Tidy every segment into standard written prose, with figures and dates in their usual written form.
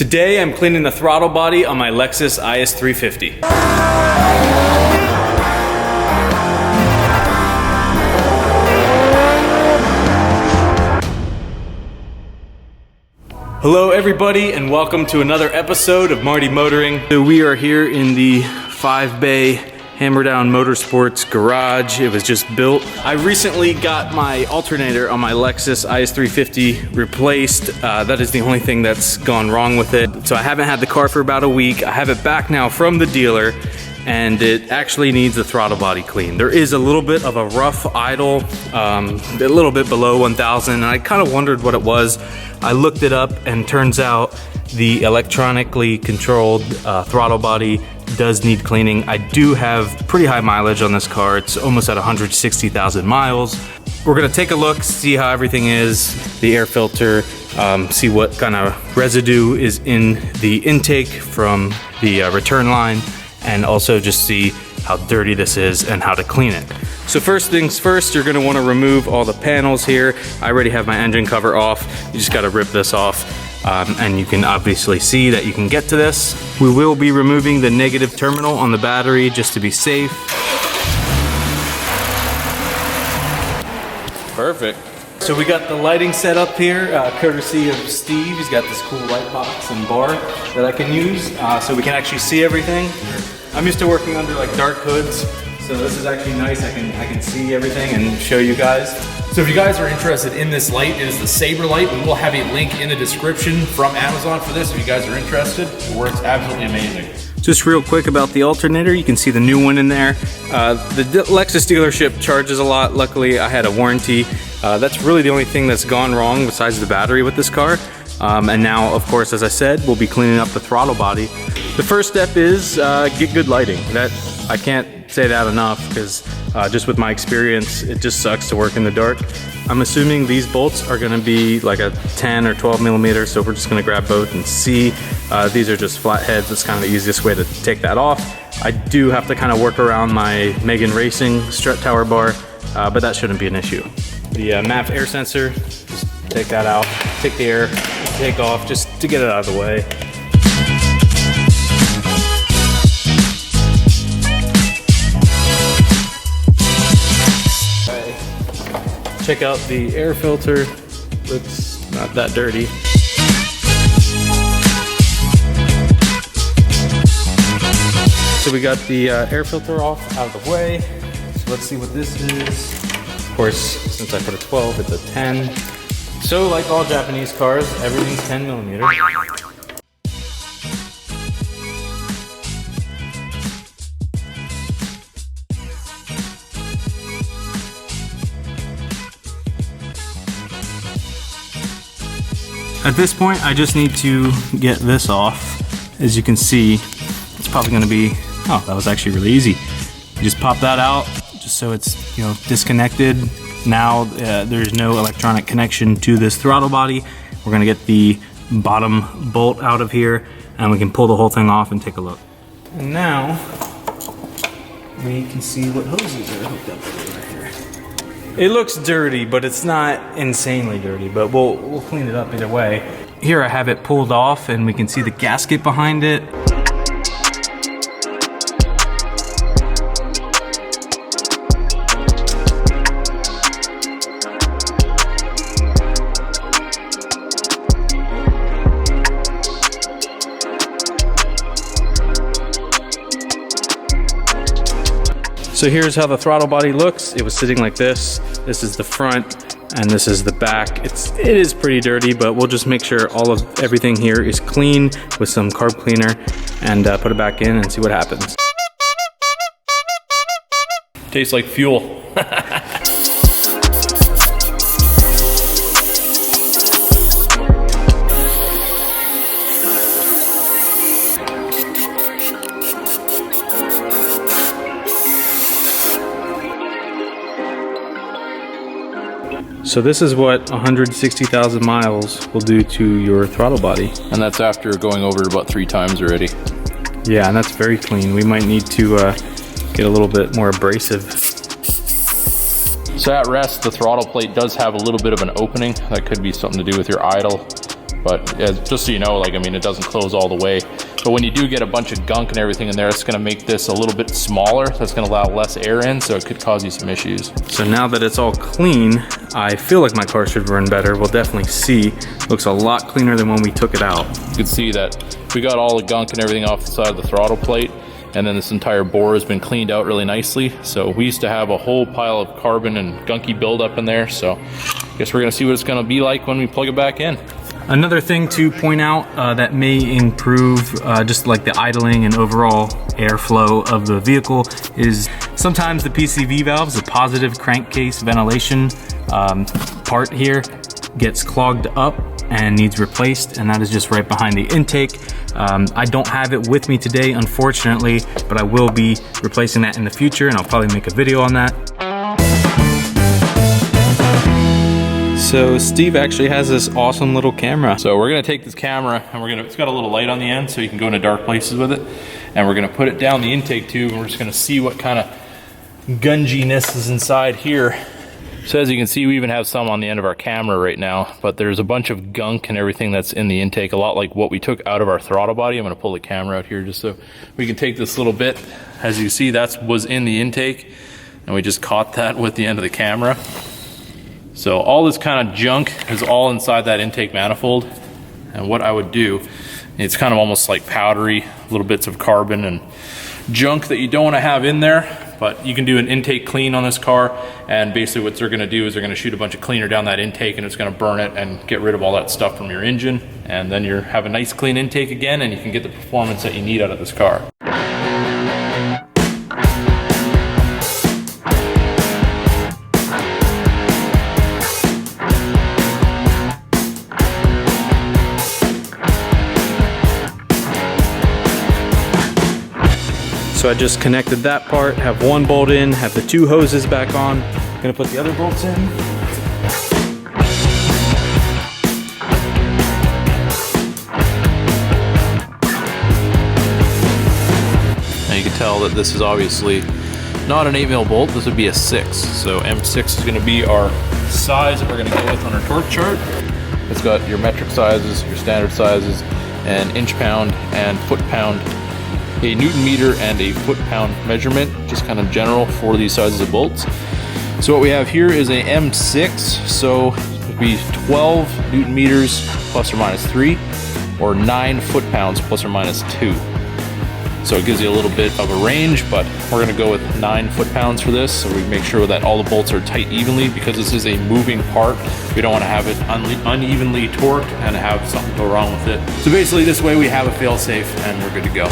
Today I'm cleaning the throttle body on my Lexus IS 350. Hello everybody and welcome to another episode of Marty Motoring. So we are here in the 5-bay Hammerdown Motorsports garage. It was just built. I recently got my alternator on my Lexus IS 350 replaced. That is the only thing that's gone wrong with it. So I haven't had the car for about a week. I have it back now from the dealer and it actually needs the throttle body clean. There is a little bit of a rough idle, a little bit below 1,000, and I kind of wondered what it was. I looked it up and turns out the electronically controlled throttle body does need cleaning. I do have pretty high mileage on this car. It's almost at 160,000 miles. We're gonna take a look, see how everything is, the air filter, see what kind of residue is in the intake from the return line, and also just see how dirty this is and how to clean it. So first things first, you're gonna wanna remove all the panels here. I already have my engine cover off. You just gotta rip this off. And you can obviously see that you can get to this. We will be removing the negative terminal on the battery just to be safe. Perfect. So we got the lighting set up here, courtesy of Steve. He's got this cool light box and bar that I can use so we can actually see everything. I'm used to working under like dark hoods, so this is actually nice. I can see everything and show you guys. So if you guys are interested in this light, it is the Saber light. We will have a link in the description from Amazon for this if you guys are interested. It works absolutely amazing. Just real quick about the alternator, you can see the new one in there. The Lexus dealership charges a lot. Luckily, I had a warranty. That's really the only thing that's gone wrong besides the battery with this car. And now, of course, as I said, we'll be cleaning up the throttle body. The first step is get good lighting. I can't say that enough because just with my experience, it just sucks to work in the dark. I'm assuming these bolts are gonna be like a 10 or 12 millimeter, so we're just gonna grab both and see. These are just flat heads. That's kind of the easiest way to take that off. I do have to kind of work around my Megan Racing strut tower bar, but that shouldn't be an issue. The MAF air sensor, just take that out, take the air, take off, just to get it out of the way. Check out the air filter, looks not that dirty. So we got the air filter off out of the way. So let's see what this is. Of course, since I put a 12, it's a 10. So like all Japanese cars, everything's 10 millimeter. At this point, I just need to get this off. As you can see, it's probably gonna be, oh, that was actually really easy. You just pop that out, just so it's, disconnected. Now there's no electronic connection to this throttle body. We're gonna get the bottom bolt out of here and we can pull the whole thing off and take a look. And now, we can see what hoses are hooked up over here. It looks dirty, but it's not insanely dirty, but we'll clean it up either way. Here I have it pulled off and we can see the gasket behind it. So here's how the throttle body looks. It was sitting like this. This is the front and this is the back. It is pretty dirty, but we'll just make sure everything here is clean with some carb cleaner and put it back in and see what happens. Tastes like fuel. So this is what 160,000 miles will do to your throttle body. And that's after going over it about 3 times already. Yeah, and that's very clean. We might need to get a little bit more abrasive. So at rest, the throttle plate does have a little bit of an opening. That could be something to do with your idle. But just so you know, like, I mean, it doesn't close all the way. But when you do get a bunch of gunk and everything in there, it's gonna make this a little bit smaller. That's gonna allow less air in, so it could cause you some issues. So now that it's all clean, I feel like my car should run better. We'll definitely see. Looks a lot cleaner than when we took it out. You can see that we got all the gunk and everything off the side of the throttle plate, and then this entire bore has been cleaned out really nicely. So we used to have a whole pile of carbon and gunky buildup in there. So I guess we're gonna see what it's gonna be like when we plug it back in. Another thing to point out that may improve just like the idling and overall airflow of the vehicle is sometimes the PCV valves, the positive crankcase ventilation part here, gets clogged up and needs replaced, and that is just right behind the intake. I don't have it with me today, unfortunately, but I will be replacing that in the future, and I'll probably make a video on that. So Steve actually has this awesome little camera. So we're gonna take this camera and it's got a little light on the end so you can go into dark places with it. And we're gonna put it down the intake tube and we're just gonna see what kind of gunginess is inside here. So as you can see, we even have some on the end of our camera right now, but there's a bunch of gunk and everything that's in the intake, a lot like what we took out of our throttle body. I'm gonna pull the camera out here just so we can take this little bit. As you see, that was in the intake and we just caught that with the end of the camera. So all this kind of junk is all inside that intake manifold. And what I would do, it's kind of almost like powdery, little bits of carbon and junk that you don't want to have in there, but you can do an intake clean on this car, and basically what they're going to do is they're going to shoot a bunch of cleaner down that intake, and it's going to burn it and get rid of all that stuff from your engine, and then you have a nice clean intake again, and you can get the performance that you need out of this car. So I just connected that part, have one bolt in, have the two hoses back on. Gonna put the other bolts in. Now you can tell that this is obviously not an 8mm bolt, this would be a 6. So M6 is gonna be our size that we're gonna go with on our torque chart. It's got your metric sizes, your standard sizes, and inch pound and foot pound, a Newton meter and a foot pound measurement, just kind of general for these sizes of bolts. So what we have here is a M6, so it would be 12 Newton meters plus or minus 3, or 9 foot pounds plus or minus 2. So it gives you a little bit of a range, but we're gonna go with 9 foot pounds for this, so we make sure that all the bolts are tight evenly, because this is a moving part. We don't wanna have it unevenly torqued and have something go wrong with it. So basically this way we have a fail-safe and we're good to go.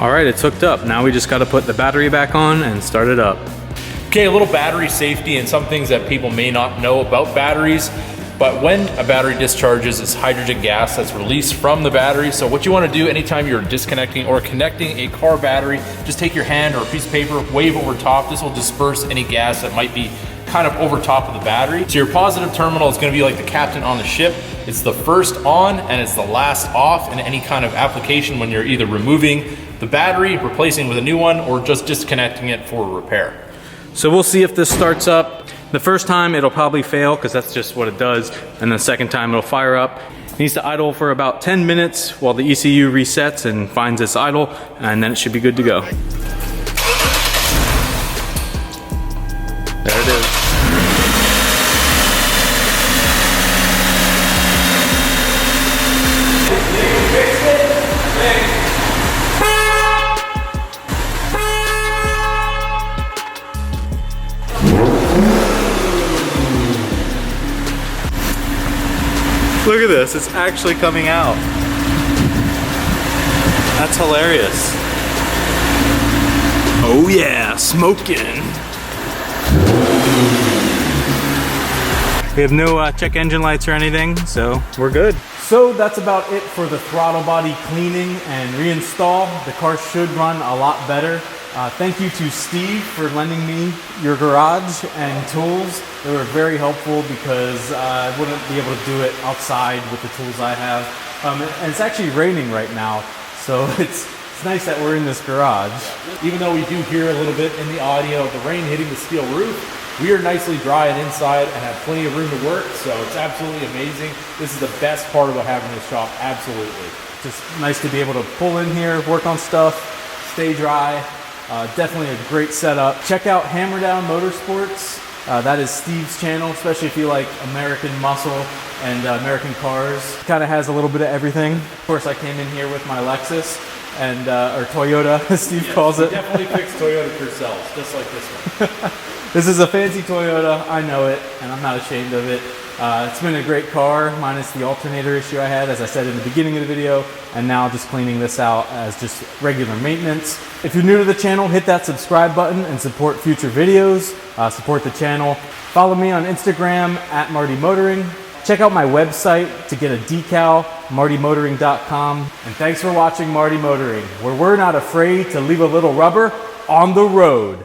All right, it's hooked up. Now we just gotta put the battery back on and start it up. Okay, a little battery safety and some things that people may not know about batteries. But when a battery discharges, it's hydrogen gas that's released from the battery. So what you want to do anytime you're disconnecting or connecting a car battery, just take your hand or a piece of paper, wave over top. This will disperse any gas that might be kind of over top of the battery. So your positive terminal is going to be like the captain on the ship. It's the first on and it's the last off in any kind of application when you're either removing the battery, replacing with a new one, or just disconnecting it for repair. So we'll see if this starts up. The first time it'll probably fail because that's just what it does. And the second time it'll fire up. It needs to idle for about 10 minutes while the ECU resets and finds its idle, and then it should be good to go. There it is. Look at this, it's actually coming out. That's hilarious. Oh yeah, smoking. We have no check engine lights or anything, so we're good. So that's about it for the throttle body cleaning and reinstall. The car should run a lot better. Thank you to Steve for lending me your garage and tools. They were very helpful because I wouldn't be able to do it outside with the tools I have. And it's actually raining right now, so it's nice that we're in this garage. Even though we do hear a little bit in the audio of the rain hitting the steel roof, we are nicely dry and inside and have plenty of room to work, so it's absolutely amazing. This is the best part about having this shop, absolutely. Just nice to be able to pull in here, work on stuff, stay dry. Definitely a great setup. Check out Hammerdown Motorsports. That is Steve's channel, especially if you like American muscle and American cars. Kind of has a little bit of everything. Of course, I came in here with my Lexus and or Toyota, as Steve calls it. Definitely fix Toyota yourselves, just like this one. This is a fancy Toyota. I know it, and I'm not ashamed of it. It's been a great car, minus the alternator issue I had, as I said in the beginning of the video, and now just cleaning this out as just regular maintenance. If you're new to the channel, hit that subscribe button and support future videos. Support the channel. Follow me on Instagram at Marty Motoring. Check out my website to get a decal, martymotoring.com. And thanks for watching Marty Motoring, where we're not afraid to leave a little rubber on the road.